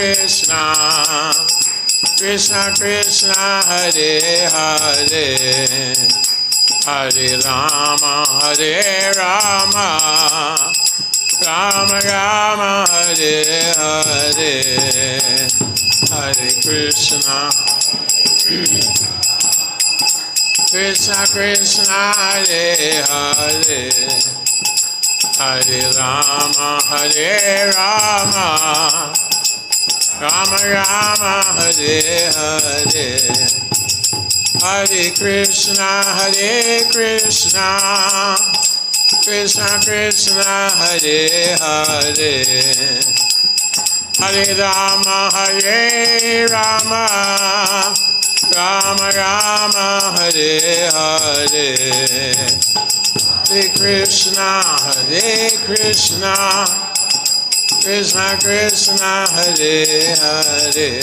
Krishna, Krishna Krishna, Hare Hare, Hare Rama, Hare Rama, Rama Rama, Hare Hare, Hare Krishna, Krishna Krishna, Hare Hare, Hare Rama, Hare Rama, Rama Rama, Hare Hare, Hare Krishna, Krishna Krishna, Hare Hare, Hare Rama, Hare Rama, Rama Rama, Hare Hare, Hare Krishna, Krishna Krishna, Hare Hare,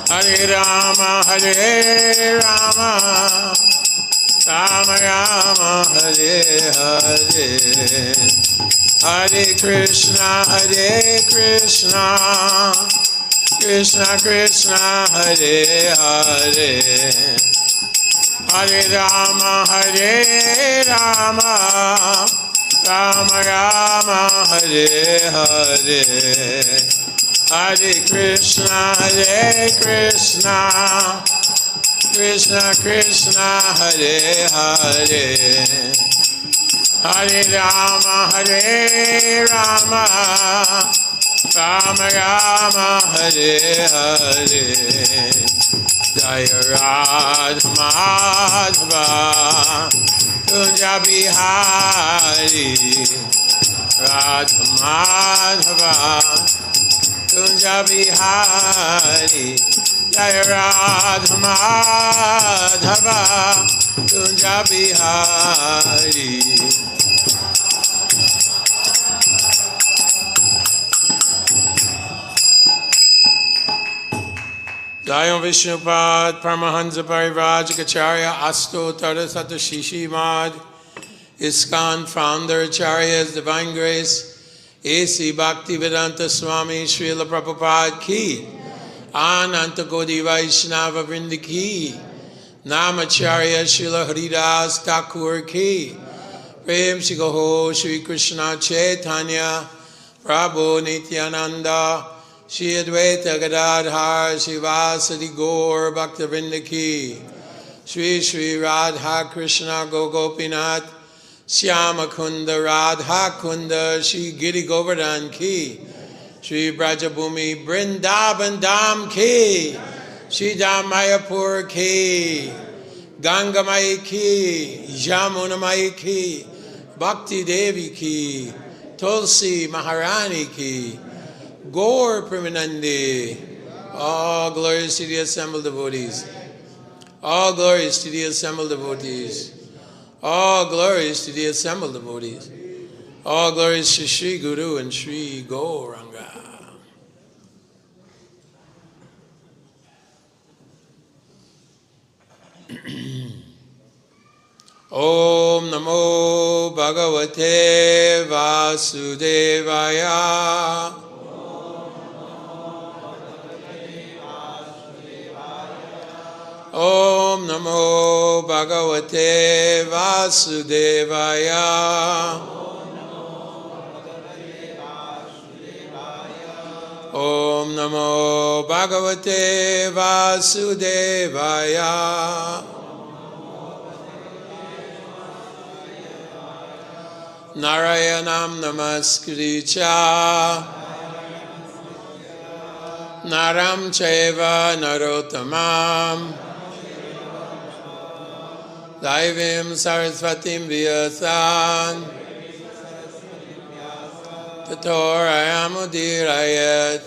Hare Rama, Hare Rama, Rama Rama, Hare Hare, Hare Krishna, Krishna Krishna, Hare Hare, Hare Rama, Hare Rama, Rama Rama, Hare Hare, Hare Krishna, Krishna Krishna, Hare Hare, Hare Rama, Hare Rama, Rama Rama, Hare Hare, Jaya Radha Madhava, Kunja Bihari, Radha Madhava, Kunja Bihari, Jaya Radha Madhava, Kunja Bihari. Jayam Vishnupad, Paramahansa Parivrajacharya, Astottara Sata Shishimad, Iskcon founder Acharya's Divine Grace, A.C. Bhakti Vedanta Swami Srila Prabhupada ki, Ananta Koti Vaishnava Vrinda ki, Namacharya Srila Haridas Thakur ki, Prem Shikoho Shri Krishna Chaitanya, Prabhu Nityananda, Shri Advaita Gadadhar Shivasadi Gaur Bhaktivinoda ki, Shri Shri Radha Krishna Gopinath, Shyama Kunda Radha Kunda Shri Giri Govardhan ki, Shri Brajabhumi Vrindavan Dham ki, Shri Mayapur ki, Ganga Mai ki, Jamuna Mai ki, Bhakti Devi ki, Tulsi Maharani ki, Gaur Premanandi. All glories to the assembled devotees. All glories to the assembled devotees. All glories to the assembled devotees. All glories to Sri Guru and Sri Gauranga. Om Namo Bhagavate Vasudevaya. Om Namo Bhagavate Vasudevaya. Om Namo Bhagavate Vasudevaya. Narayanam Namaskricha Naram Chaiva Narottamam Daivim Sarasvatim Vyasan Tatorayamudhirayat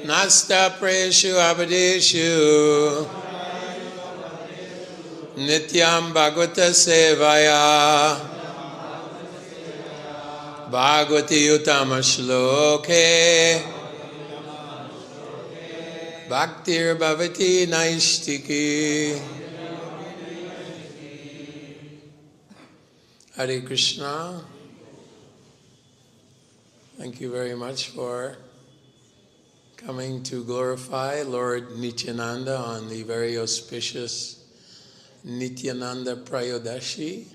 Nasta Preshu Abadeshu Nityam Bhagavata Sevaya Bhagavati Uttama Shloke Bhaktir Bhavati Naishtiki. Hare Krishna. Thank you very much for coming to glorify Lord Nityananda on the very auspicious Nityananda Trayodashi.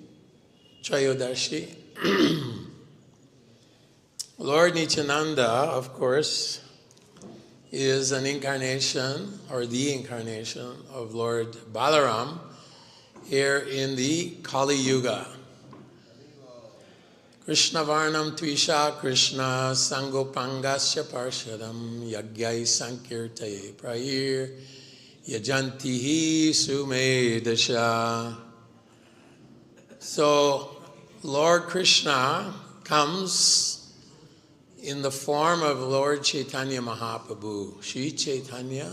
Lord Nityananda, of course, is an incarnation, or the incarnation of Lord Balaram here in the Kali Yuga. Krishna Varnam Tvisha Krishna Sangopangasya Parshadam Yagyai Sankirtaye Prayir Yajantihi Sumedasha. So Lord Krishna comes in the form of Lord Chaitanya Mahaprabhu. Shri Chaitanya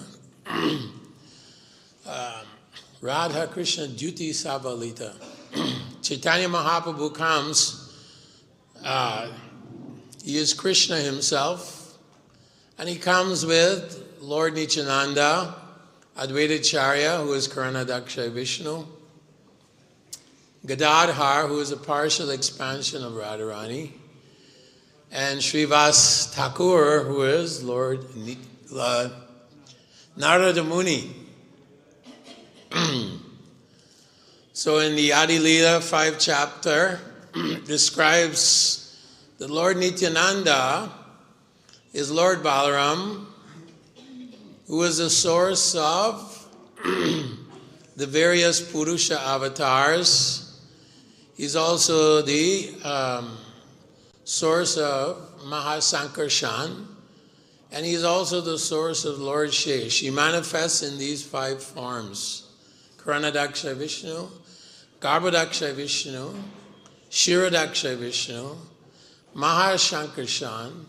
Radha Krishna Duti Savalita. Chaitanya Mahaprabhu comes. He is Krishna himself, and he comes with Lord Nityananda, Advaitacharya, who is Karnadaksha Vishnu, Gadadhar, who is a partial expansion of Radharani, and Srivas Thakur, who is Lord Narada Muni. So in the Adi Lila 5th chapter, describes that Lord Nityananda is Lord Balaram, who is the source of the various Purusha avatars. He's also the source of Mahasankarshan, and he's also the source of Lord Shesh. He manifests in these 5 forms: Karnadaksha Vishnu, Garbhodaksha Vishnu, Shiradaksha Vishnu, Mahashankarshan,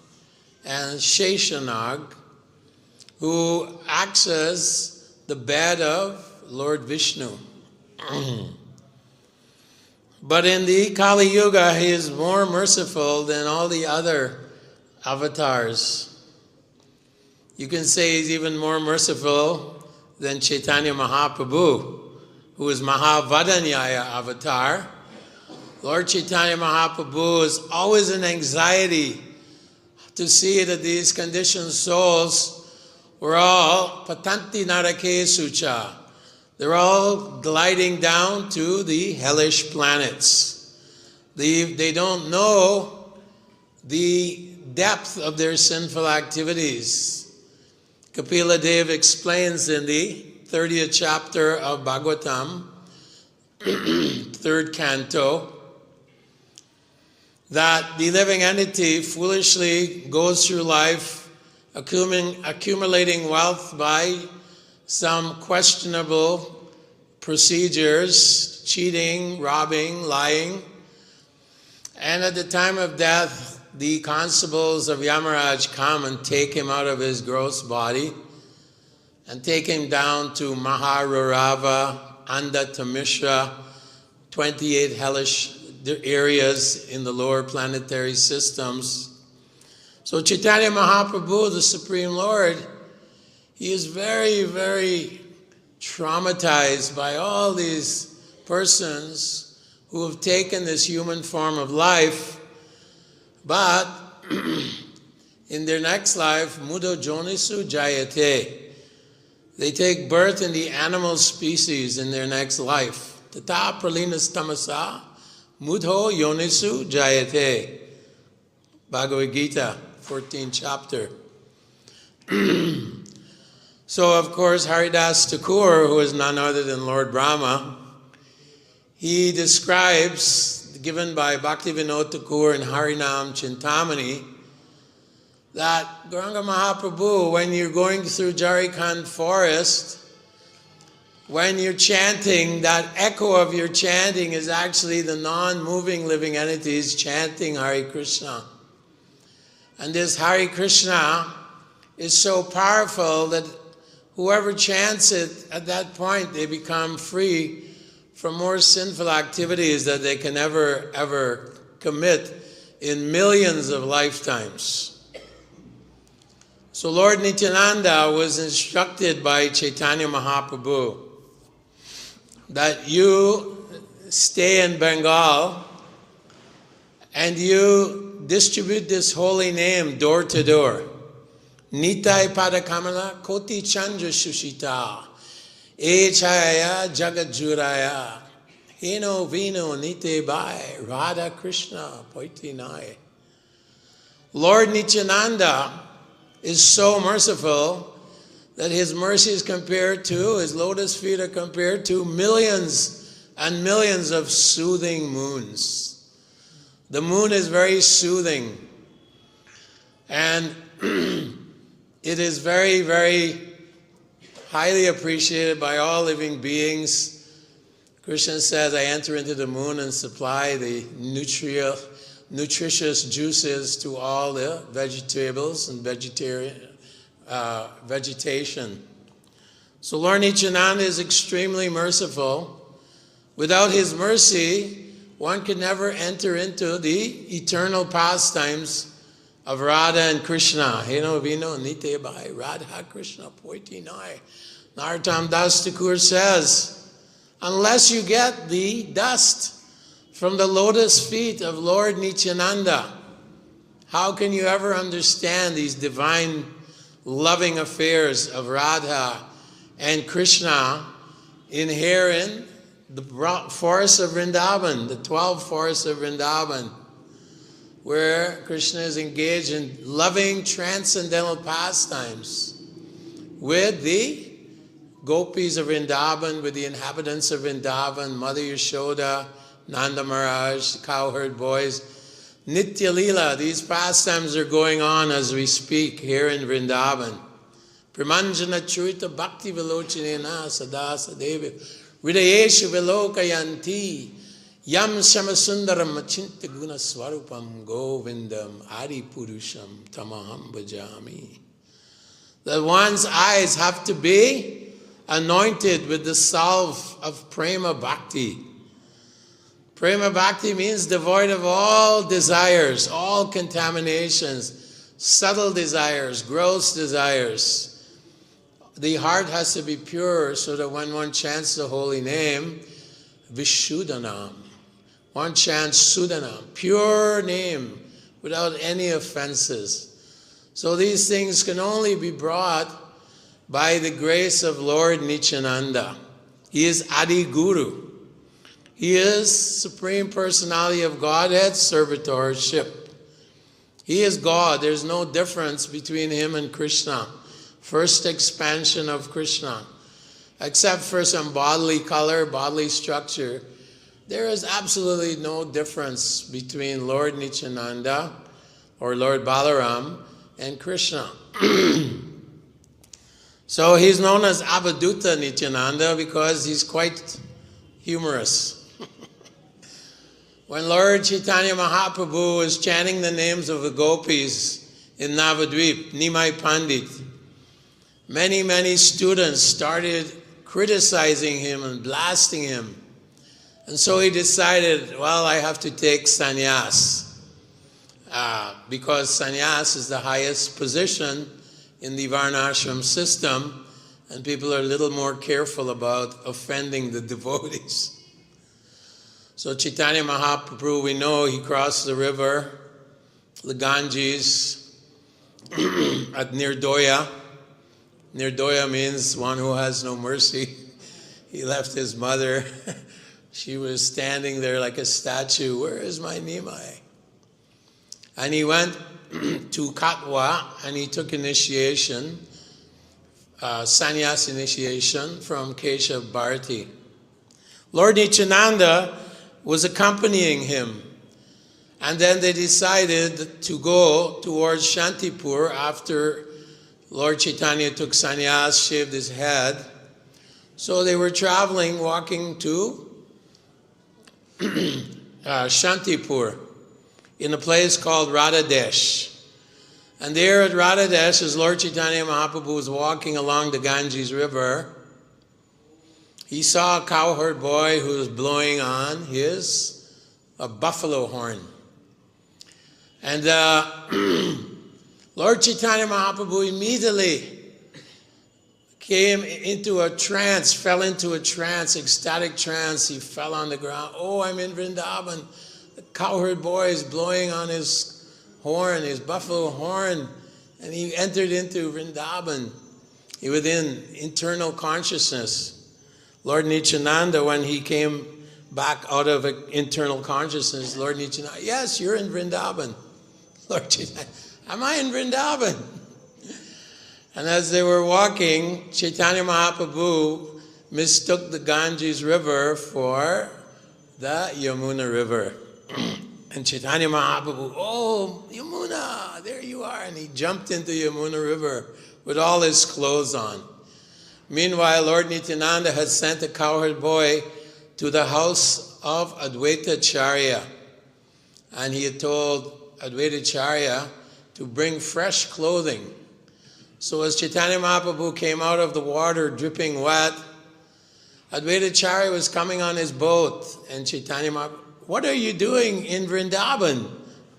and Sheshanag, who acts as the bed of Lord Vishnu. But in the Kali Yuga, he is more merciful than all the other avatars. You can say he's even more merciful than Chaitanya Mahaprabhu, who is Mahavadanyaya avatar. Lord Chaitanya Mahaprabhu is always in anxiety to see that these conditioned souls were all patanti narake sucha. They're all gliding down to the hellish planets. They don't know the depth of their sinful activities. Kapila Dev explains in the 30th chapter of Bhagavatam, 3rd canto, that the living entity foolishly goes through life accumulating wealth by some questionable procedures, cheating, robbing, lying. And at the time of death, the constables of Yamaraj come and take him out of his gross body and take him down to Maharurava, Andatamishra, 28 hellish areas in the lower planetary systems. So Chaitanya Mahaprabhu, the Supreme Lord, he is very, very traumatized by all these persons who have taken this human form of life, but in their next life, mudo jonisu jayate, they take birth in the animal species in their next life. Tata pralinas tamasa mudho yonisu jayate. Bhagavad Gita, 14th chapter. So, of course, Haridas Thakur, who is none other than Lord Brahma, he describes, given by Bhakti Vinod Thakur in Harinam Chintamani, that Gauranga Mahaprabhu, when you're going through Jharkhand forest, when you're chanting, that echo of your chanting is actually the non-moving living entities chanting Hare Krishna. And this Hare Krishna is so powerful that whoever chants it, at that point they become free from more sinful activities that they can ever commit in millions of lifetimes. So Lord Nityananda was instructed by Chaitanya Mahaprabhu that you stay in Bengal and you distribute this holy name door to door. Nitai Padakamala Koti Chandra Shushita Echaya Jagadjuraya Hino Vino Nite Bai Radha Krishna Poitinai. Lord Nityananda is so merciful that his mercy is compared to, his lotus feet are compared to millions and millions of soothing moons. The moon is very soothing, and it is very, very highly appreciated by all living beings. Krishna says, I enter into the moon and supply the nutritious juices to all the vegetables and vegetation. So Lord Nityananda is extremely merciful. Without his mercy, one could never enter into the eternal pastimes of Radha and Krishna. Heno Vino Nite Bai Radha Krishna Poitinai. Narottam Das Thakur says, unless you get the dust from the lotus feet of Lord Nityananda, how can you ever understand these divine loving affairs of Radha and Krishna in here in the forests of Vrindavan, the 12 forests of Vrindavan, where Krishna is engaged in loving transcendental pastimes with the gopis of Vrindavan, with the inhabitants of Vrindavan, Mother Yashoda, Nanda Maharaj, the cowherd boys. Nitya Leela, these pastimes are going on as we speak here in Vrindavan. Pramanjana Churita Bhakti Vilochinena Sada Sadevi Hridayeshu Vilokayanti Yam Shamasundaram Machinta Guna Swarupam Govindam Adi Purusham Tamaham Bhajami. That one's eyes have to be anointed with the salve of Prema Bhakti. Prema Bhakti means devoid of all desires, all contaminations, subtle desires, gross desires. The heart has to be pure so that when one chants the holy name, Vishuddhanam, one chants Suddhanam, pure name, without any offenses. So these things can only be brought by the grace of Lord Nityananda. He is Adi Guru. He is Supreme Personality of Godhead, servitorship. He is God. There's no difference between him and Krishna. First expansion of Krishna. Except for some bodily color, bodily structure, there is absolutely no difference between Lord Nityananda or Lord Balaram and Krishna. So he's known as Avaduta Nityananda because he's quite humorous. When Lord Chaitanya Mahaprabhu was chanting the names of the gopis in Navadvip, Nimai Pandit, many students started criticizing him and blasting him. And so he decided, well, I have to take sannyas, because sannyas is the highest position in the Varnashram system, and people are a little more careful about offending the devotees. So Chaitanya Mahaprabhu, we know he crossed the river, the Ganges, at Nirdoya. Nirdoya means one who has no mercy. He left his mother. She was standing there like a statue. Where is my Nimai? And he went to Katwa and he took initiation, sannyas initiation from Keshav Bharati. Lord Nityananda was accompanying him. And then they decided to go towards Shantipur after Lord Chaitanya took sannyas, shaved his head. So they were traveling, walking to Shantipur in a place called Radhadesh. And there at Radhadesh, as Lord Chaitanya Mahaprabhu was walking along the Ganges River, he saw a cowherd boy who was blowing on a buffalo horn. And Lord Chaitanya Mahaprabhu immediately came into a trance, ecstatic trance. He fell on the ground. Oh, I'm in Vrindavan. cowherd boy is blowing on his horn, his buffalo horn, and he entered into Vrindavan. He was in internal consciousness. Lord Nityananda, when he came back out of internal consciousness, Lord Nityananda, yes, you're in Vrindavan. Lord Chaitanya, am I in Vrindavan? And as they were walking, Chaitanya Mahaprabhu mistook the Ganges River for the Yamuna River. And Chaitanya Mahaprabhu, oh, Yamuna, there you are. And he jumped into Yamuna River with all his clothes on. Meanwhile, Lord Nityananda had sent a cowherd boy to the house of Advaita Charya. And he had told Advaita Charya to bring fresh clothing. So as Chaitanya Mahaprabhu came out of the water dripping wet, Advaita Charya was coming on his boat. And Chaitanya Mahaprabhu, what are you doing in Vrindavan?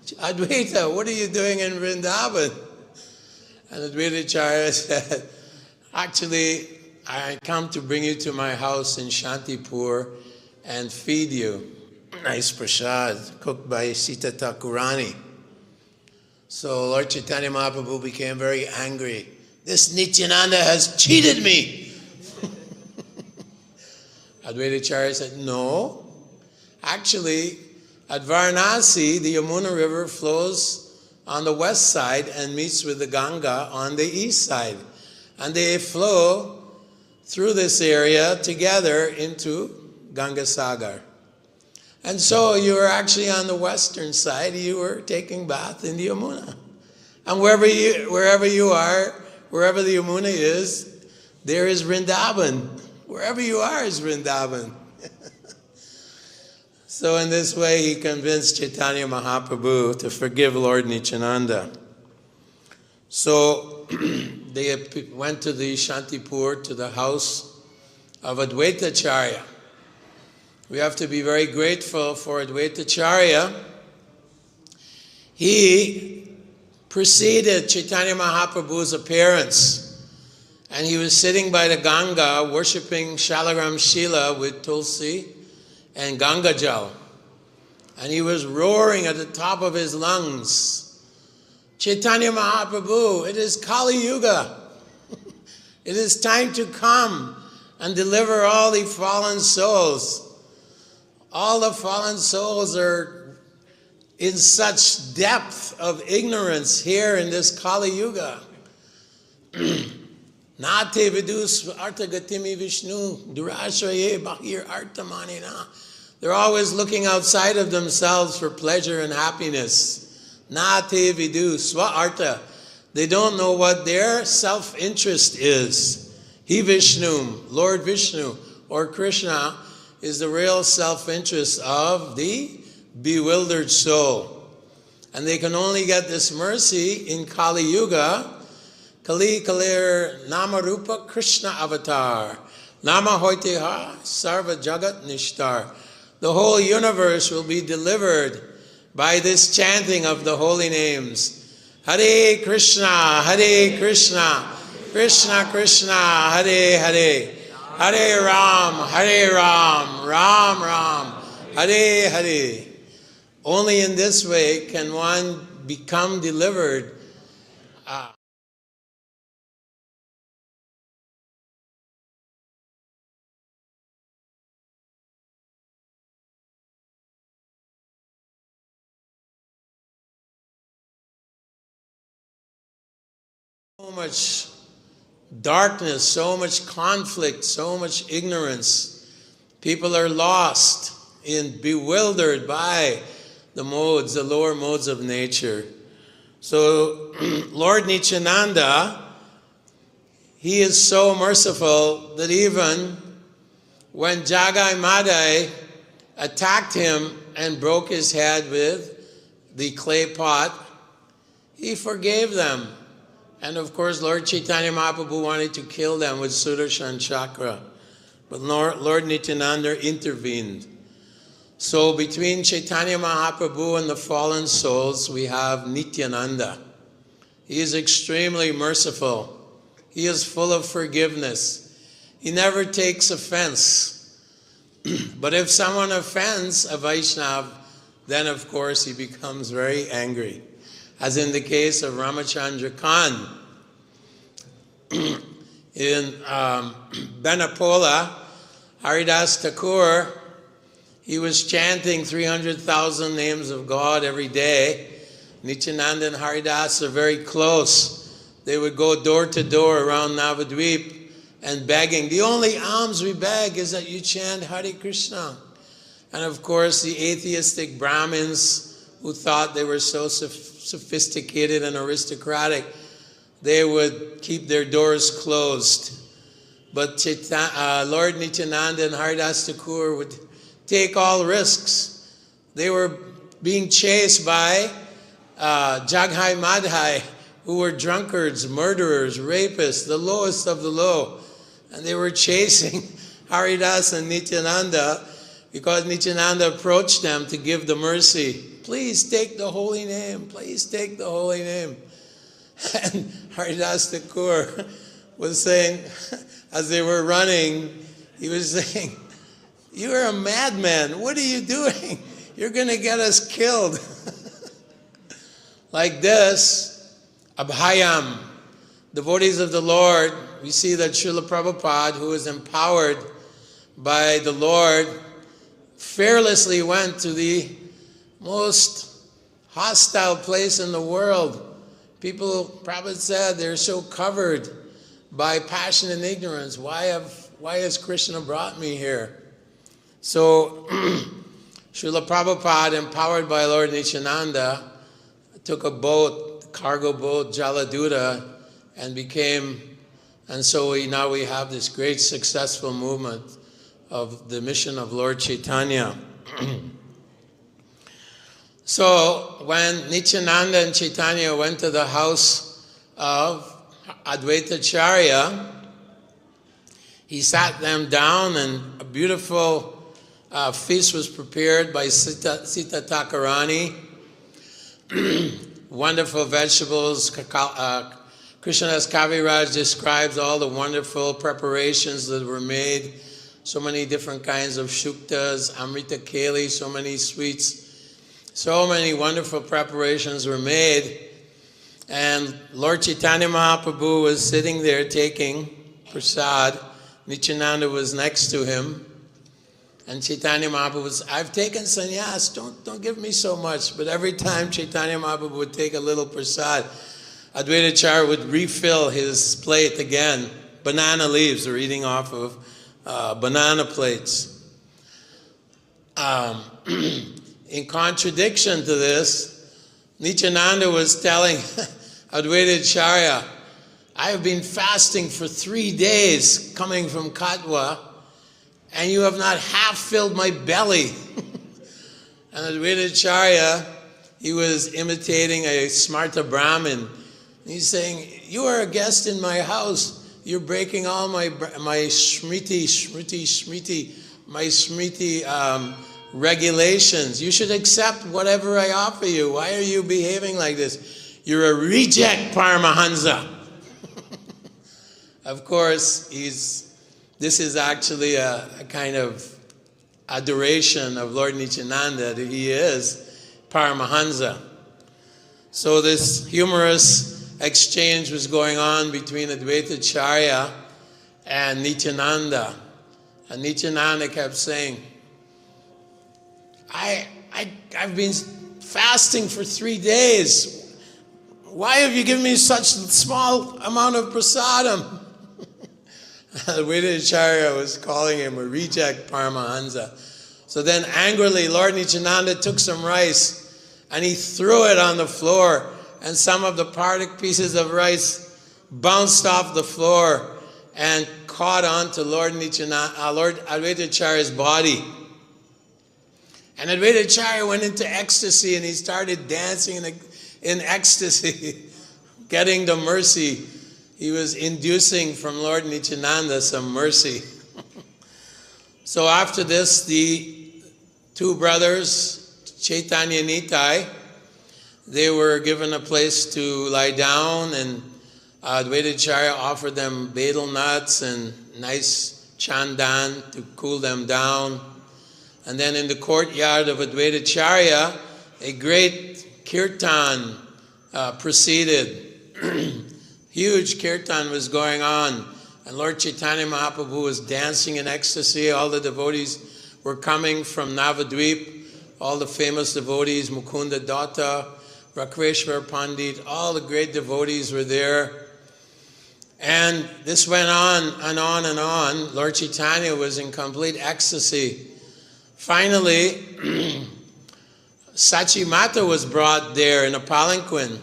Advaita, what are you doing in Vrindavan? And Advaita Charya said, actually, I come to bring you to my house in Shantipur and feed you. Nice prasad, cooked by Sita Thakurani. So Lord Chaitanya Mahaprabhu became very angry. This Nityananda has cheated me. Advaita Charya said, no. Actually, at Varanasi, the Yamuna River flows on the west side and meets with the Ganga on the east side. And they flow through this area together into Ganga Sagar. And so you were actually on the western side, you were taking bath in the Yamuna. And wherever you are, wherever the Yamuna is, there is Vrindavan. Wherever you are is Vrindavan. So in this way, he convinced Chaitanya Mahaprabhu to forgive Lord Nityananda. So they went to the Shantipur, to the house of Advaita Charya. We have to be very grateful for Advaita Charya. He preceded Chaitanya Mahaprabhu's appearance, and he was sitting by the Ganga worshipping Shalagram Shila with Tulsi and Ganga Jal. And he was roaring at the top of his lungs, Chaitanya Mahaprabhu, it is Kali Yuga. It is time to come and deliver all the fallen souls. All the fallen souls are in such depth of ignorance here in this Kali Yuga. Nate vidus artagatimi Vishnu durashraye bahir artamanina. They're always looking outside of themselves for pleasure and happiness. Nate vidu swa arta. They don't know what their self-interest is. He Vishnu, Lord Vishnu, or Krishna, is the real self-interest of the bewildered soul. And they can only get this mercy in Kali Yuga. Kali Kalir Nama Rupa Krishna Avatar. Nama Hoiteha Sarva Jagat Nishtar. The whole universe will be delivered by this chanting of the holy names. Hare Krishna, Krishna Krishna, Hare Hare. Hare Ram, Ram Ram, Hare Hare. Only in this way can one become delivered. So much darkness, so much conflict, so much ignorance. People are lost and bewildered by the modes, the lower modes of nature. So Lord Nityananda, he is so merciful that even when Jagai Madai attacked him and broke his head with the clay pot, he forgave them. And of course, Lord Chaitanya Mahaprabhu wanted to kill them with Sudarshan Chakra. But Lord Nityananda intervened. So between Chaitanya Mahaprabhu and the fallen souls, we have Nityananda. He is extremely merciful. He is full of forgiveness. He never takes offense. But if someone offends a Vaishnava, then of course he becomes very angry. As in the case of Ramachandra Khan. In Benapola, Haridas Thakur, he was chanting 300,000 names of God every day. Nityananda and Haridas are very close. They would go door to door around Navadvip and begging. The only alms we beg is that you chant Hare Krishna. And of course, the atheistic Brahmins who thought they were so sophisticated and aristocratic, they would keep their doors closed. But Lord Nityananda and Haridas Thakur would take all risks. They were being chased by Jaghai Madhai, who were drunkards, murderers, rapists, the lowest of the low. And they were chasing Haridas and Nityananda because Nityananda approached them to give the mercy. Please take the holy name. Please take the holy name. And Haridas Thakur was saying, as they were running, he was saying, "You are a madman. What are you doing? You're going to get us killed." Like this, Abhayam, devotees of the Lord, we see that Srila Prabhupada, who is empowered by the Lord, fearlessly went to the most hostile place in the world. People, Prabhupada said, they're so covered by passion and ignorance. Why has Krishna brought me here? So, Srila Prabhupada, empowered by Lord Nityananda, took a boat, cargo boat, Jaladuta, and so now we have this great successful movement of the mission of Lord Chaitanya. So when Nityananda and Chaitanya went to the house of Advaitacharya, he sat them down and a beautiful feast was prepared by Sita Thakurani. Wonderful vegetables. Krishnadas Kaviraj describes all the wonderful preparations that were made. So many different kinds of shuktas, amrita keli, so many sweets. So many wonderful preparations were made. And Lord Chaitanya Mahaprabhu was sitting there taking prasad. Nityananda was next to him. And Chaitanya Mahaprabhu was, "I've taken sannyas, don't give me so much." But every time Chaitanya Mahaprabhu would take a little prasad, Advaitacharya would refill his plate again. Banana leaves are eating off of banana plates. In contradiction to this, Nityananda was telling Advaitacharya, "I have been fasting for 3 days coming from Katwa, and you have not half filled my belly." And Advaitacharya, he was imitating a Smarta Brahmin. He's saying, "You are a guest in my house. You're breaking all my smriti regulations. You should accept whatever I offer you. Why are you behaving like this? You're a reject, Paramahansa." Of course, this is actually a kind of adoration of Lord Nityananda, that he is Paramahansa. So this humorous exchange was going on between Advaitacharya and Nityananda. And Nityananda kept saying, I've been fasting for 3 days. Why have you given me such small amount of prasadam? Advaitacharya was calling him a reject Paramahansa. So then angrily, Lord Nityananda took some rice and he threw it on the floor, and some of the particle pieces of rice bounced off the floor and caught on to Lord Advaitacharya's body. And Advaitacharya went into ecstasy and he started dancing in ecstasy, getting the mercy. He was inducing from Lord Nityananda some mercy. So after this, the two brothers, Chaitanya and Nitai, they were given a place to lie down, and Advaitacharya offered them betel nuts and nice chandan to cool them down. And then in the courtyard of Advaitacharya, a great kirtan proceeded. Huge kirtan was going on. And Lord Chaitanya Mahaprabhu was dancing in ecstasy. All the devotees were coming from Navadvip. All the famous devotees, Mukunda Datta, Rakweshwar Pandit, all the great devotees were there. And this went on and on and on. Lord Chaitanya was in complete ecstasy. Finally, Sachi Mata was brought there in a palanquin.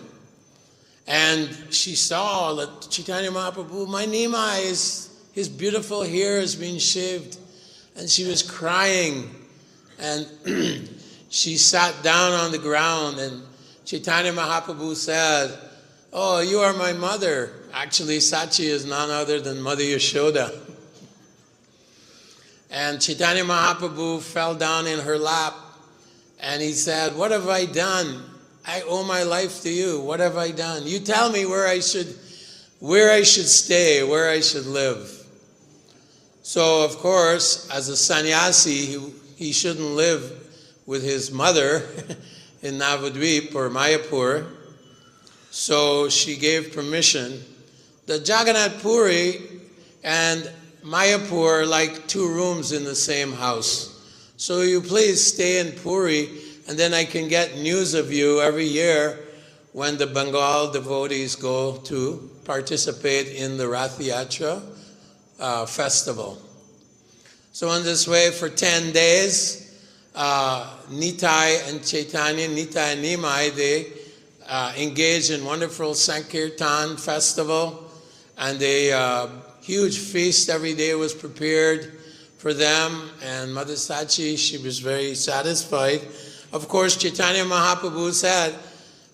And she saw that Chaitanya Mahaprabhu, my Nima, his beautiful hair has been shaved. And she was crying. And she sat down on the ground, and Chaitanya Mahaprabhu said, oh, you are my mother. Actually, Sachi is none other than Mother Yashoda. And Chaitanya Mahaprabhu fell down in her lap, and he said, what have I done? I owe my life to you. What have I done? You tell me where I should stay, where I should live. So, of course, as a sannyasi, he shouldn't live with his mother in Navadvip or Mayapur. So she gave permission. The Jagannath Puri and Mayapur are like two rooms in the same house. So you please stay in Puri, and then I can get news of you every year when the Bengal devotees go to participate in the Rath Yatra festival. So in this way, for 10 days, Nitai and Chaitanya, Nitai and Nimai, they engaged in wonderful Sankirtan festival, and a huge feast every day was prepared for them, and Mother Sachi, she was very satisfied. Of course, Chaitanya Mahaprabhu said,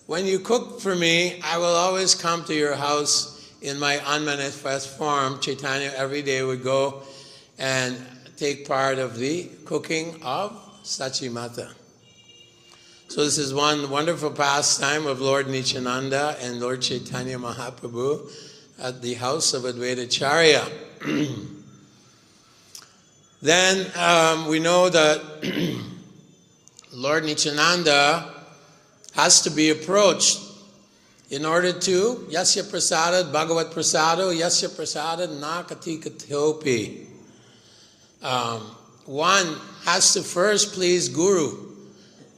when you cook for me, I will always come to your house in my unmanifest form. Chaitanya every day would go and take part of the cooking of Sachi Mata. So this is one wonderful pastime of Lord Nityananda and Lord Chaitanya Mahaprabhu at the house of Advaitacharya. Then we know that Lord Nityananda has to be approached in order to Yasya Prasada, Bhagavad Prasado, Yasya Prasada Nakati Kathopi. One has to first please Guru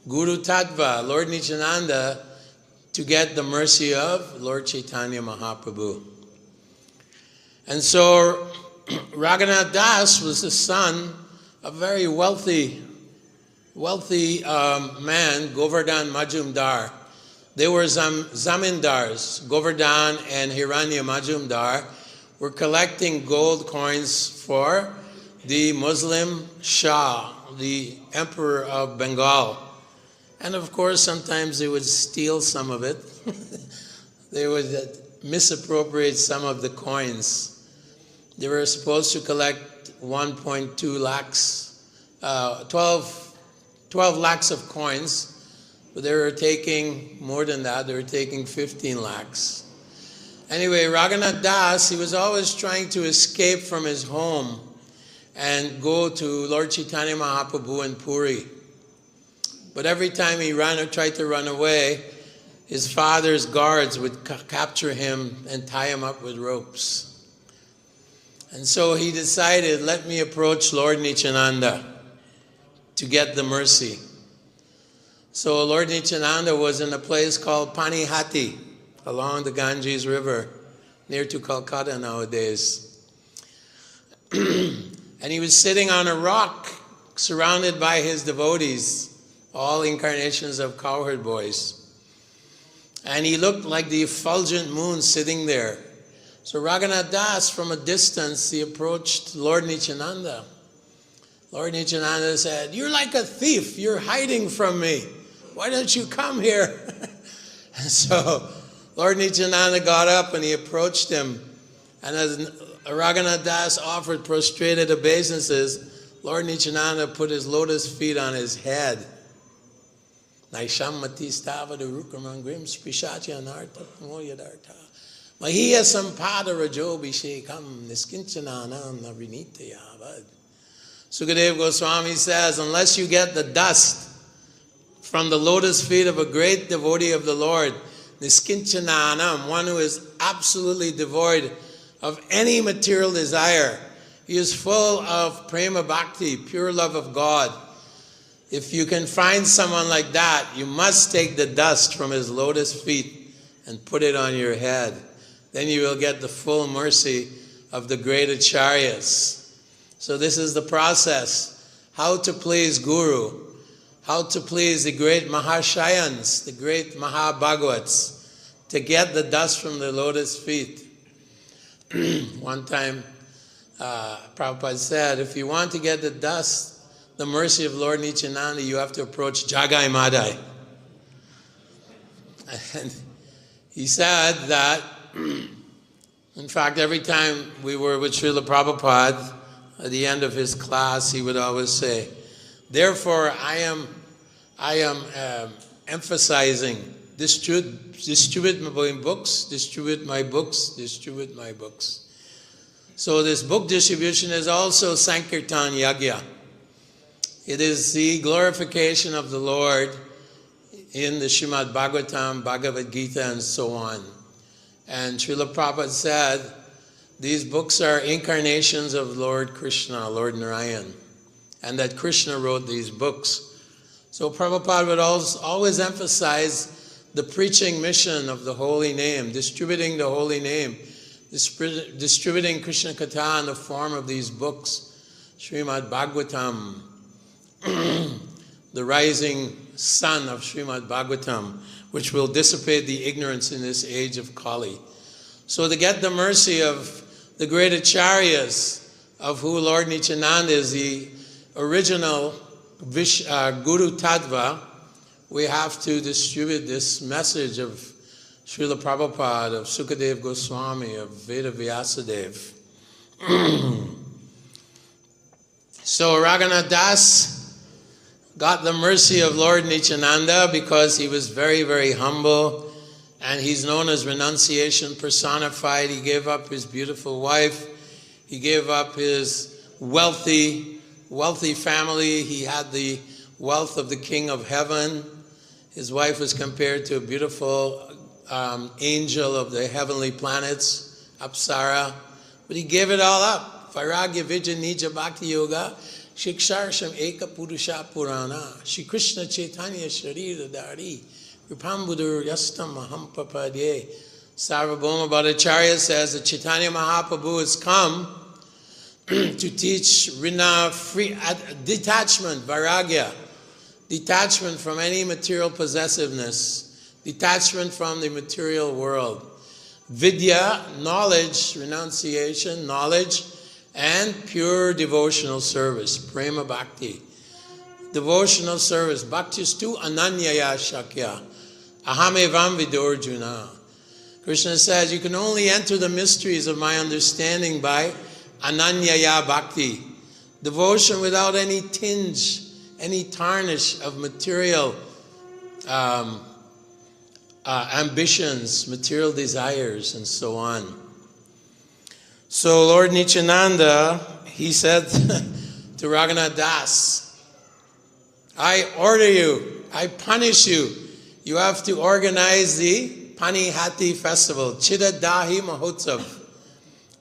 Tattva, Lord Nityananda, to get the mercy of Lord Chaitanya Mahaprabhu. And so Raghunath Das was the son of a very wealthy man, Govardhan Majumdar. They were zamindars. Govardhan and Hiranya Majumdar were collecting gold coins for the Muslim Shah, the Emperor of Bengal. And of course, sometimes they would steal some of it. They would misappropriate some of the coins. They were supposed to collect 1.2 lakhs, 12 lakhs of coins, but they were taking more than that. They were taking 15 lakhs. Anyway, Raghunath Das, he was always trying to escape from his home and go to Lord Chaitanya Mahaprabhu in Puri. But every time he tried to run away, his father's guards would capture him and tie him up with ropes. And so he decided, let me approach Lord Nityananda to get the mercy. So Lord Nityananda was in a place called Panihati, along the Ganges River, near to Calcutta nowadays. And he was sitting on a rock, surrounded by his devotees, all incarnations of cowherd boys. And he looked like the effulgent moon sitting there. So Raghunath Das, from a distance, he approached Lord Nityananda. Lord Nityananda said, you're like a thief, you're hiding from me. Why don't you come here? And so Lord Nityananda got up and he approached him. And as Raghunath Das offered prostrated obeisances, Lord Nityananda put his lotus feet on his head. Naishammati stavada rukramangrim sprishatya anarta moyadarta. Mahiya sampada rajobhishekam niskinchananam navrinitayavad. Sukadeva Goswami says, unless you get the dust from the lotus feet of a great devotee of the Lord, Niskinchananam, one who is absolutely devoid of any material desire, he is full of prema bhakti, pure love of God. If you can find someone like that, you must take the dust from his lotus feet and put it on your head. Then you will get the full mercy of the great acharyas. So this is the process, how to please Guru, how to please the great Mahashayans, the great Mahabhagavats, to get the dust from the lotus feet. One time, Prabhupada said, if you want to get the dust, the mercy of Lord Nityananda, you have to approach Jagai Madai. And he said that, in fact, every time we were with Srila Prabhupada, at the end of his class, he would always say, therefore, I am emphasizing, distribute my books, distribute my books, distribute my books. So this book distribution is also Sankirtan Yagya. It is the glorification of the Lord in the Srimad Bhagavatam, Bhagavad Gita, and so on. And Srila Prabhupada said, these books are incarnations of Lord Krishna, Lord Narayan, and that Krishna wrote these books. So Prabhupada would always emphasize the preaching mission of the holy name, distributing the holy name, distributing Krishna Katha in the form of these books, Srimad Bhagavatam, the rising sun of Srimad Bhagavatam, which will dissipate the ignorance in this age of Kali. So to get the mercy of the great acharyas, of who Lord Nityananda is the original Guru Tattva, we have to distribute this message of Srila Prabhupada, of Sukadeva Goswami, of Veda Vyasadeva. So Raghunath Das got the mercy of Lord Nityananda because he was very, very humble, and he's known as renunciation personified. He gave up his beautiful wife. He gave up his wealthy family. He had the wealth of the King of Heaven. His wife was compared to a beautiful angel of the heavenly planets, Apsara. But he gave it all up. Vairagya Vijja Nija Bhakti Yoga, Shiksharsham Eka Purusha Purana, Shri Krishna Chaitanya Sharira Dari, Kripambudur Yastam Mahampapadye. Sarvabhauma Bhattacharya says that Chaitanya Mahaprabhu has come to teach detachment, vairagya, detachment from any material possessiveness, detachment from the material world. Vidya, knowledge, renunciation, knowledge, and pure devotional service, prema bhakti. Devotional service, bhaktistu ananyaya shakya, ahamevam vidorjuna. Krishna says, you can only enter the mysteries of my understanding by ananyaya bhakti, devotion without any tinge, any tarnish of material ambitions, material desires, and so on. So Lord Nityananda, he said to Raghunath Das, I order you, I punish you. You have to organize the Panihati festival, Chidadahi Mahotsav,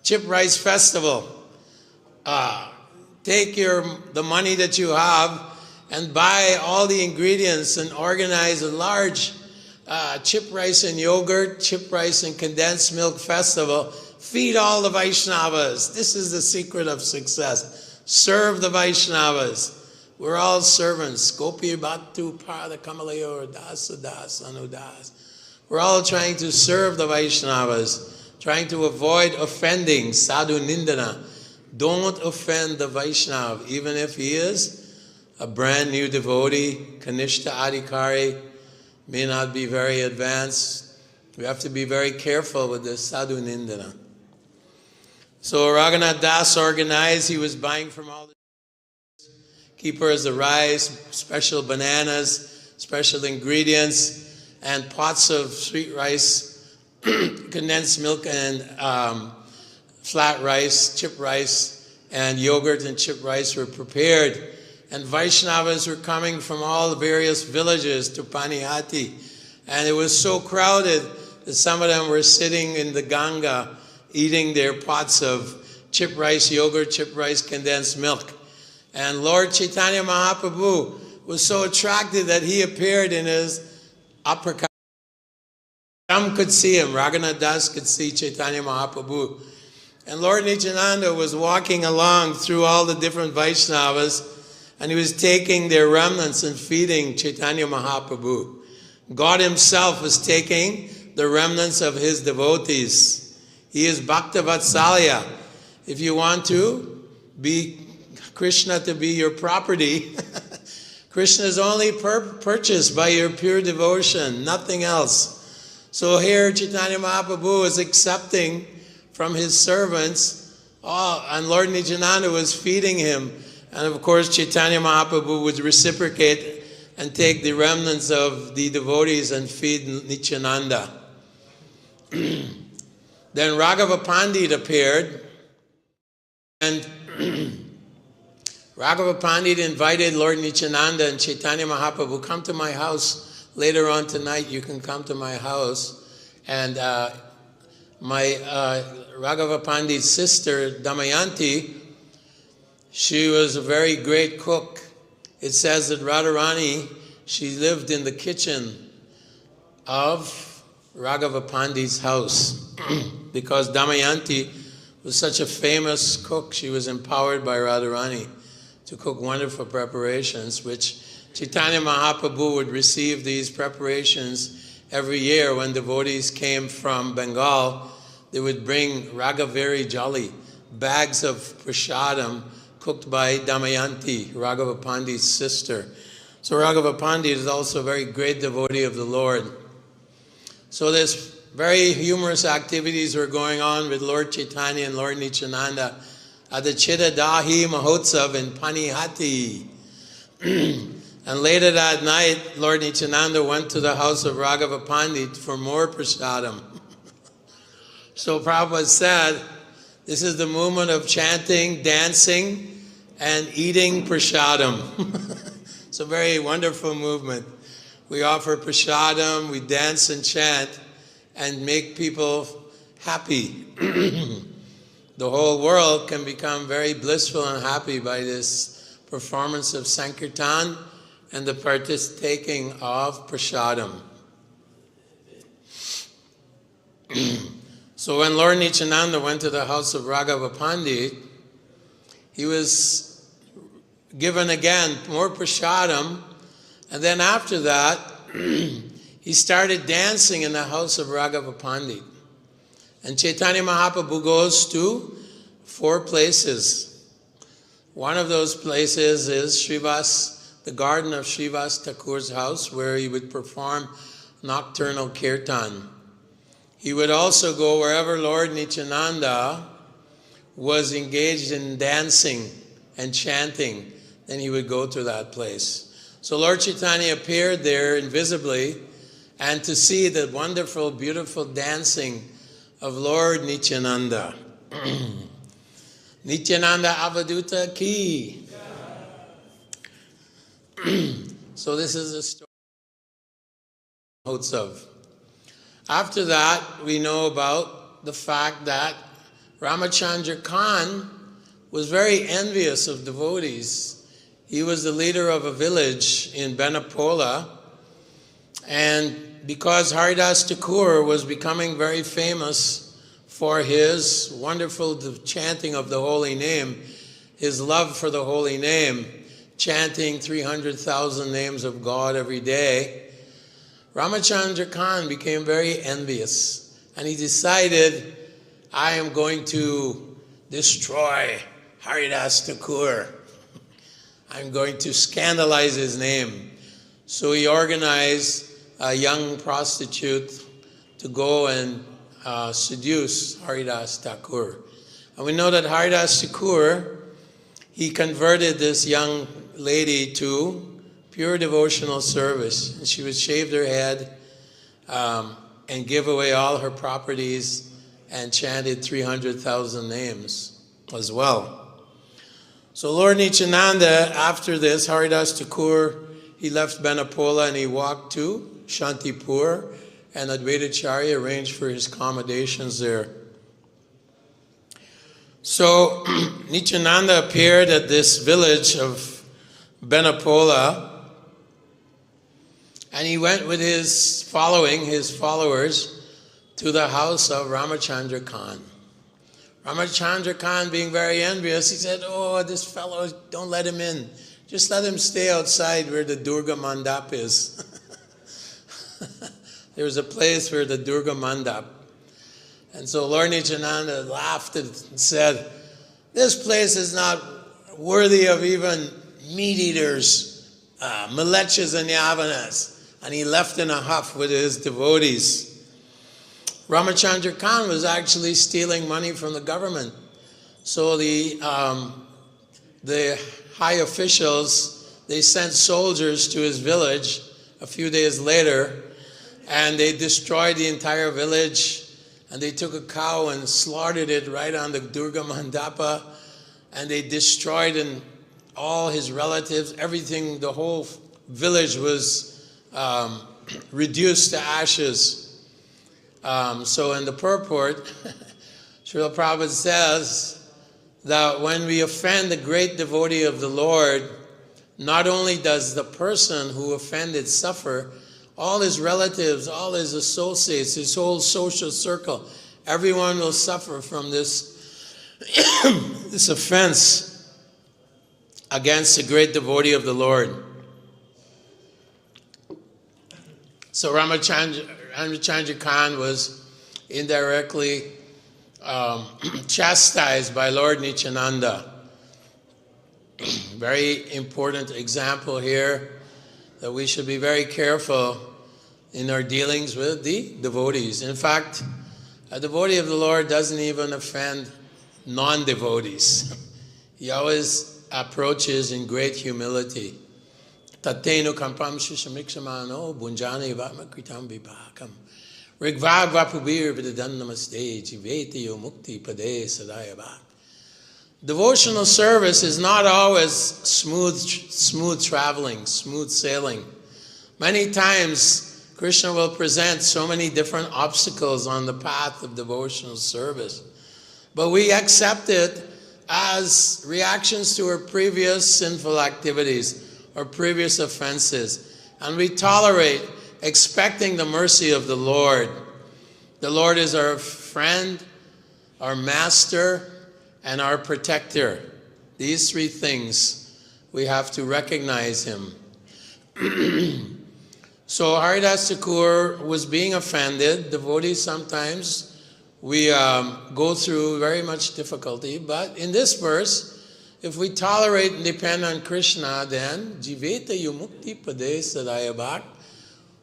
Chip Rice Festival. Take the money that you have and buy all the ingredients and organize a large chip rice and yogurt, chip rice and condensed milk festival. Feed all the Vaishnavas. This is the secret of success. Serve the Vaishnavas. We're all servants. Gopi Bhattu Pada Kamalayor Dasa Das Anudas. We're all trying to serve the Vaishnavas, trying to avoid offending Sadhu Nindana. Don't offend the Vaishnava, even if he is a brand new devotee, Kanishta Adhikari, may not be very advanced. We have to be very careful with the Sadhu Nindana. So Raghunath Das organized, he was buying from all the keepers the rice, special bananas, special ingredients, and pots of sweet rice, condensed milk, and flat rice, chip rice, and yogurt and chip rice were prepared. And Vaishnavas were coming from all the various villages to Panihati. And it was so crowded that some of them were sitting in the Ganga eating their pots of chip rice yogurt, chip rice condensed milk. And Lord Chaitanya Mahaprabhu was so attracted that he appeared in his upper caste. Some could see him. Raghunath Das could see Chaitanya Mahaprabhu. And Lord Nityananda was walking along through all the different Vaishnavas, and he was taking their remnants and feeding Chaitanya Mahaprabhu. God himself was taking the remnants of his devotees. He is Bhakta Vatsalya. If you want to be Krishna to be your property, Krishna is only purchased by your pure devotion, nothing else. So here Chaitanya Mahaprabhu is accepting from his servants, and Lord Nityananda was feeding him. And of course Chaitanya Mahaprabhu would reciprocate and take the remnants of the devotees and feed Nityananda. Then Raghava Pandit appeared, and Raghava Pandit invited Lord Nityananda and Chaitanya Mahaprabhu, come to my house. Later on tonight you can come to my house. And Raghava Pandit's sister, Damayanti, she was a very great cook. It says that Radharani, she lived in the kitchen of Raghava Pandit's house because Damayanti was such a famous cook. She was empowered by Radharani to cook wonderful preparations, which Chaitanya Mahaprabhu would receive these preparations every year when devotees came from Bengal. They would bring Raghaveri Jali, bags of prasadam cooked by Damayanti, Raghava Pandit's sister. So Raghava Pandit is also a very great devotee of the Lord. So there's very humorous activities were going on with Lord Chaitanya and Lord Nityananda at the Chidadahi Mahotsav in Panihati. And later that night, Lord Nityananda went to the house of Raghava Pandit for more prasadam. So Prabhupada said, this is the movement of chanting, dancing, and eating prasadam. It's a very wonderful movement. We offer prasadam, we dance and chant, and make people happy. The whole world can become very blissful and happy by this performance of Sankirtan and the partaking of prasadam. So when Lord Nityananda went to the house of Raghava Pandit, he was given again more prasadam, and then after that, he started dancing in the house of Raghava Pandit. And Chaitanya Mahaprabhu goes to 4 places. One of those places is Srivas, the garden of Srivas Thakur's house, where he would perform nocturnal kirtan. He would also go wherever Lord Nityananda was engaged in dancing and chanting, then he would go to that place. So Lord Chaitanya appeared there invisibly, and to see the wonderful, beautiful dancing of Lord Nityananda. Nityananda Avaduta Ki. So this is the story of Mahotsav. After that, we know about the fact that Ramachandra Khan was very envious of devotees. He was the leader of a village in Benapola, and because Haridas Thakur was becoming very famous for his wonderful chanting of the holy name, his love for the holy name, chanting 300,000 names of God every day, Ramachandra Khan became very envious, and he decided, I am going to destroy Haridas Thakur. I'm going to scandalize his name. So he organized a young prostitute to go and seduce Haridas Thakur. And we know that Haridas Thakur, he converted this young lady to pure devotional service. And she would shave her head and give away all her properties and chanted 300,000 names as well. So Lord Nityananda, after this, Haridas Thakur, he left Benapola and he walked to Shantipur, and Advaitacharya arranged for his accommodations there. So Nityananda appeared at this village of Benapola, and he went with his followers, to the house of Ramachandra Khan. Ramachandra Khan, being very envious, he said, "Oh, this fellow, don't let him in. Just let him stay outside where the Durga Mandap is." There was a place where the Durga Mandap. And so Lord Nityananda laughed and said, "This place is not worthy of even meat eaters, milechas and yavanas." And he left in a huff with his devotees. Ramachandra Khan was actually stealing money from the government. So the high officials, they sent soldiers to his village a few days later, and they destroyed the entire village, and they took a cow and slaughtered it right on the Durga Mandapa, and they destroyed all his relatives, everything, the whole village was reduced to ashes. So in the purport, Srila Prabhupada says that when we offend the great devotee of the Lord, not only does the person who offended suffer, all his relatives, all his associates, his whole social circle, everyone will suffer from this, this offense against the great devotee of the Lord. So Ramachandra Khan was indirectly chastised by Lord Nityananda. Very important example here that we should be very careful in our dealings with the devotees. In fact, a devotee of the Lord doesn't even offend non-devotees. He always approaches in great humility. Tatenu kampam shushamiksamano bunjani vamakritam vipakam rigvag vapubir vidadan namaste jivete yo mukti pade sadayabak. Devotional service is not always smooth traveling, smooth sailing. Many times Krishna will present so many different obstacles on the path of devotional service. But we accept it as reactions to our previous sinful activities or previous offenses. And we tolerate, expecting the mercy of the Lord. The Lord is our friend, our master, and our protector. These three things, we have to recognize him. So Haridas Thakur was being offended. Devotees sometimes, we go through very much difficulty. But in this verse, if we tolerate and depend on Krishna, then jiveta yumukti pade sadayabak,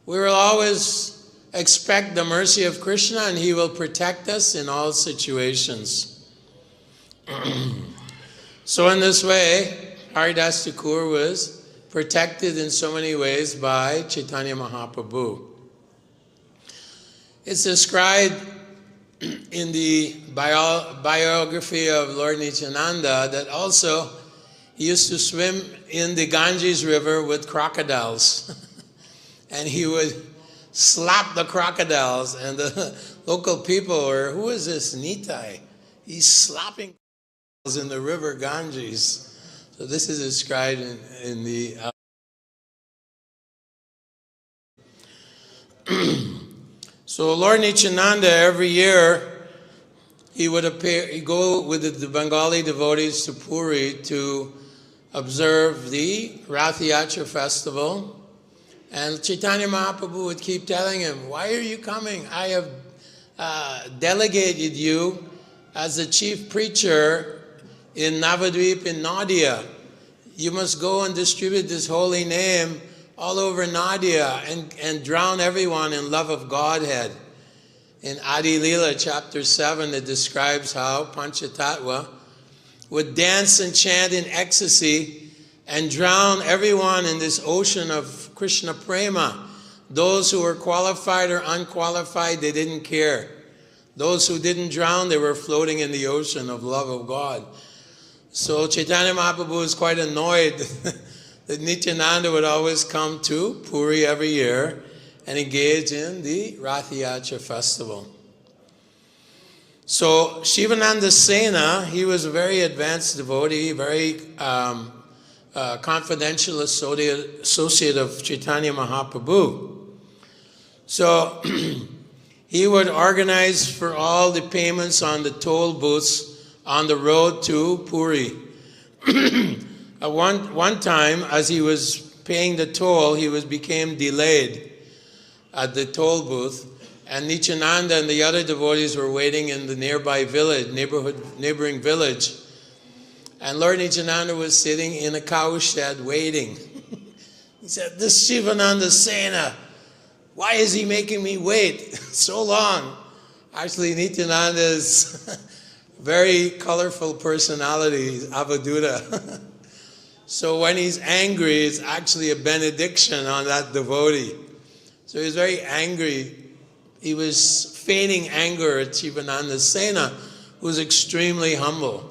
we will always expect the mercy of Krishna, and he will protect us in all situations. So in this way, Haridas Thakur was protected in so many ways by Chaitanya Mahaprabhu. It's described in the biography of Lord Nityananda that also he used to swim in the Ganges River with crocodiles. And he would slap the crocodiles, and the local people were, "Who is this Nitai? He's slapping in the river Ganges." So this is described in the So Lord Nityananda, every year, he would he'd go with the Bengali devotees to Puri to observe the Rath Yatra festival. And Chaitanya Mahaprabhu would keep telling him, "Why are you coming? I have delegated you as the chief preacher in Navadvip in Nadia. You must go and distribute this holy name all over Nadia and drown everyone in love of Godhead." In Adi Leela, chapter 7, it describes how Panchatattva would dance and chant in ecstasy and drown everyone in this ocean of Krishna Prema. Those who were qualified or unqualified, they didn't care. Those who didn't drown, they were floating in the ocean of love of God. So Chaitanya Mahaprabhu was quite annoyed that Nityananda would always come to Puri every year and engage in the Rath Yatra festival. So Shivananda Sena, he was a very advanced devotee, very confidential associate of Chaitanya Mahaprabhu. So he would organize for all the payments on the toll booths on the road to Puri. At one time, as he was paying the toll, he became delayed at the toll booth, and Nityananda and the other devotees were waiting in the nearby village, neighboring village. And Lord Nityananda was sitting in a cow shed waiting. He said, "This Shivananda Sena, why is he making me wait so long?" Actually, Nityananda is very colorful personality, Avadhuta. So when he's angry, it's actually a benediction on that devotee. So he was very angry. He was feigning anger at Shivananda Sena, who was extremely humble.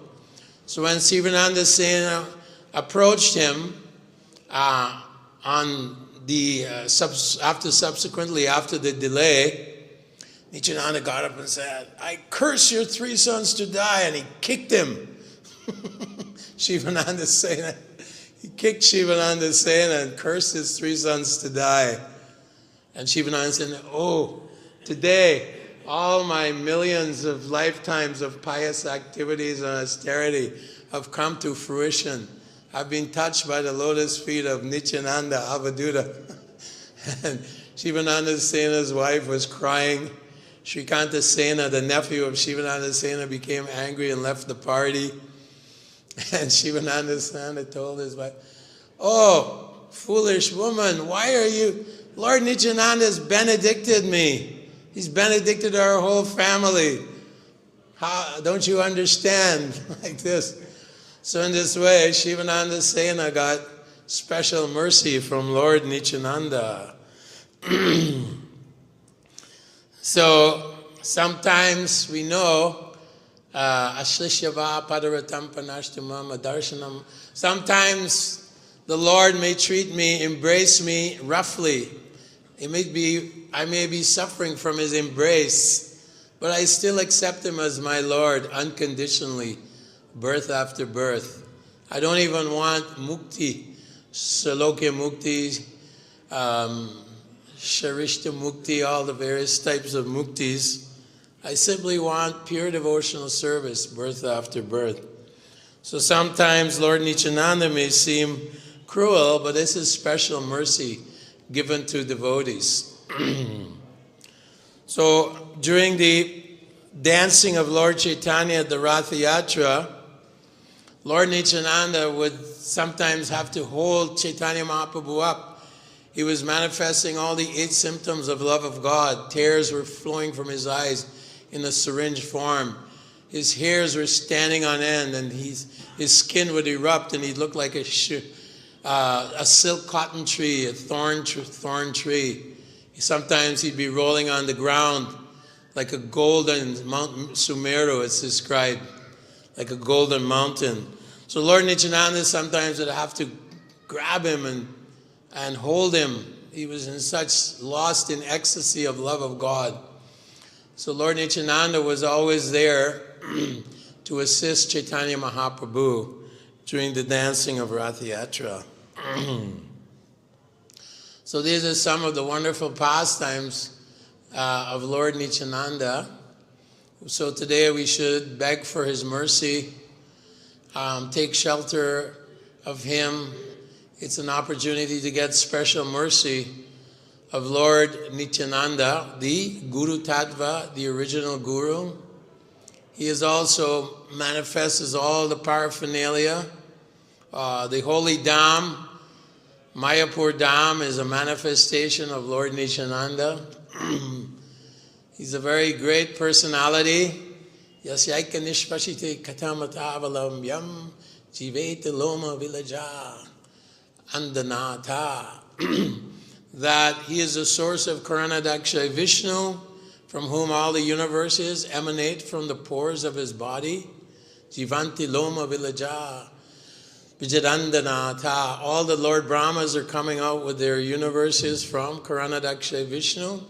So when Shivananda Sena approached him subsequently after the delay, Nityananda got up and said, "I curse your three sons to die," and he kicked him. Shivananda Sena. He kicked Shivananda Sena and cursed his three sons to die. And Shivananda said, "Oh, today, all my millions of lifetimes of pious activities and austerity have come to fruition. I've been touched by the lotus feet of Nityananda, Avadhuta." And Shivananda Sena's wife was crying. Srikanta Sena, the nephew of Shivananda Sena, became angry and left the party. And Shivananda Sena told his wife, "Oh, foolish woman, why are you... Lord Nityananda has benedicted me. He's benedicted our whole family. How, don't you understand?" Like this. So in this way, Shivananda Sena got special mercy from Lord Nityananda. So sometimes we know Ashlishyava Padaratam Panashtamam Darshanam. Sometimes the Lord may treat me, embrace me roughly. I may be suffering from his embrace, but I still accept him as my Lord unconditionally, birth after birth. I don't even want mukti, salokya mukti, sharishta mukti, all the various types of muktis. I simply want pure devotional service, birth after birth. So sometimes Lord Nityananda may seem cruel, but this is special mercy given to devotees. So during the dancing of Lord Chaitanya at the Rath Yatra, Lord Nityananda would sometimes have to hold Chaitanya Mahaprabhu up. He was manifesting all the 8 symptoms of love of God. Tears were flowing from his eyes in a syringe form. His hairs were standing on end, and his skin would erupt, and he'd look like a silk cotton tree, a thorn tree. Sometimes he'd be rolling on the ground like a golden Mount Sumeru, it's described, like a golden mountain. So Lord Nityananda sometimes would have to grab him and hold him. He was in such lost in ecstasy of love of God. So Lord Nityananda was always there to assist Chaitanya Mahaprabhu during the dancing of Rath Yatra. So these are some of the wonderful pastimes of Lord Nityananda. So today we should beg for his mercy, take shelter of him. It's an opportunity to get special mercy of Lord Nityananda, the Guru Tattva, the original Guru. He is also manifests as all the paraphernalia. The holy Dham, Mayapur Dham, is a manifestation of Lord Nityananda. He's a very great personality. Yasyaika nishpashite katamataavalambyam jiveta loma vilaja andanata. That he is the source of Karanadaksha Vishnu, from whom all the universes emanate from the pores of his body. Jivanti Loma Vilaja, Vijayandanatha. All the Lord Brahmas are coming out with their universes from Karanadaksha Vishnu.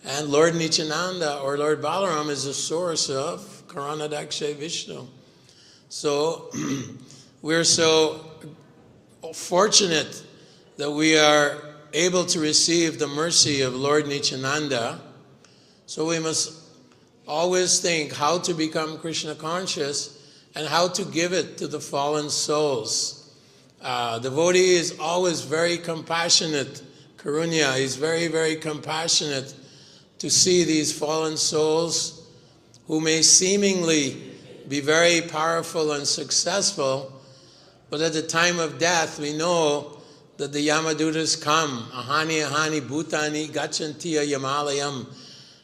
And Lord Nityananda or Lord Balaram is the source of Karanadaksha Vishnu. So we're so fortunate that we are able to receive the mercy of Lord Nityananda. So we must always think how to become Krishna conscious and how to give it to the fallen souls. Devotee is always very compassionate. Karunya is very, very compassionate to see these fallen souls who may seemingly be very powerful and successful, but at the time of death we know that the Yamadutas come. Ahani ahani bhutani gachanti yamalayam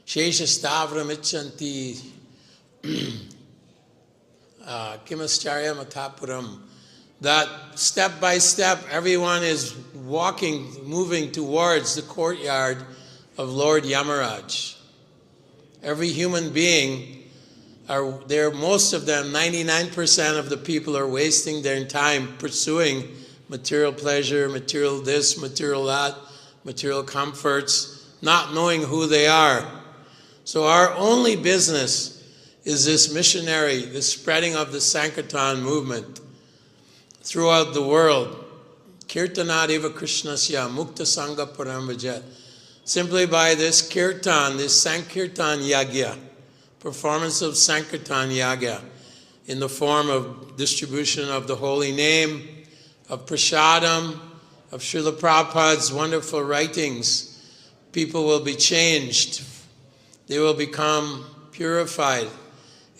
shesha stavram ichanti kimascharya matapuram. That step by step everyone is walking, moving towards the courtyard of Lord Yamaraj. Every human being are there, most of them, 99% of the people are wasting their time pursuing material pleasure, material this, material that, material comforts, not knowing who they are. So our only business is this missionary, the spreading of the Sankirtan movement throughout the world. Kirtanadiva Krishnasya Mukta Sangha Paramvajat. Simply by this kirtan, this Sankirtan Yagya, performance of Sankirtan Yagya in the form of distribution of the holy name, of prasadam, of Srila Prabhupada's wonderful writings, people will be changed. They will become purified.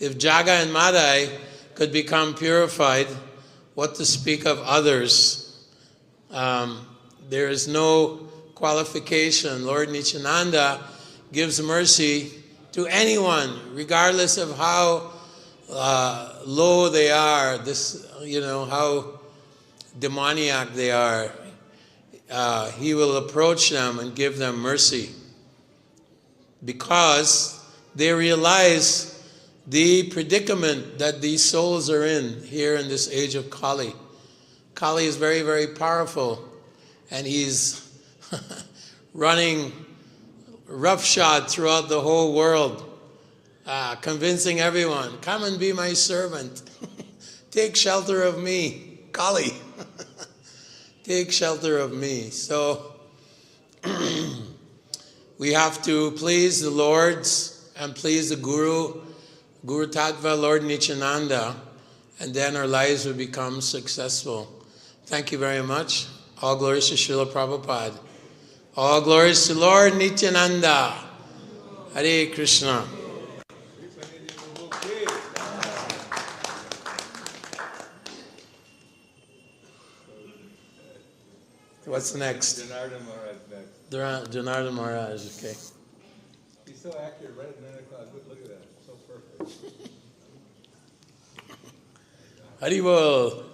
If Jaga and Madai could become purified, what to speak of others? There is no qualification. Lord Nityananda gives mercy to anyone, regardless of how low they are, how demoniac they are. He will approach them and give them mercy because they realize the predicament that these souls are in here in this age of Kali. Kali is very, very powerful, and he's running roughshod throughout the whole world, convincing everyone, come and be my servant. Take shelter of me, Kali. Take shelter of me. So we have to please the Lords and please the Guru Tattva, Lord Nityananda, and then our lives will become successful. Thank you very much. All glories to Srila Prabhupada. All glories to Lord Nityananda. Hare Krishna. What's next? Janardhan Maharaj next. Janardhan Maharaj, okay. He's so accurate, right at 9 o'clock. Look at that. So perfect. Haribol.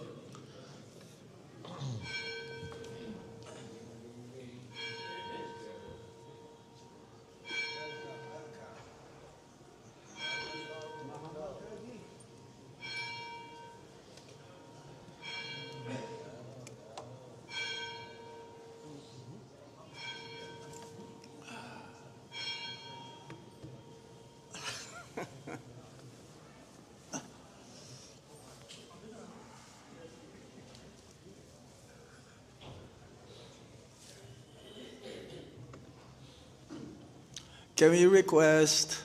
Can we request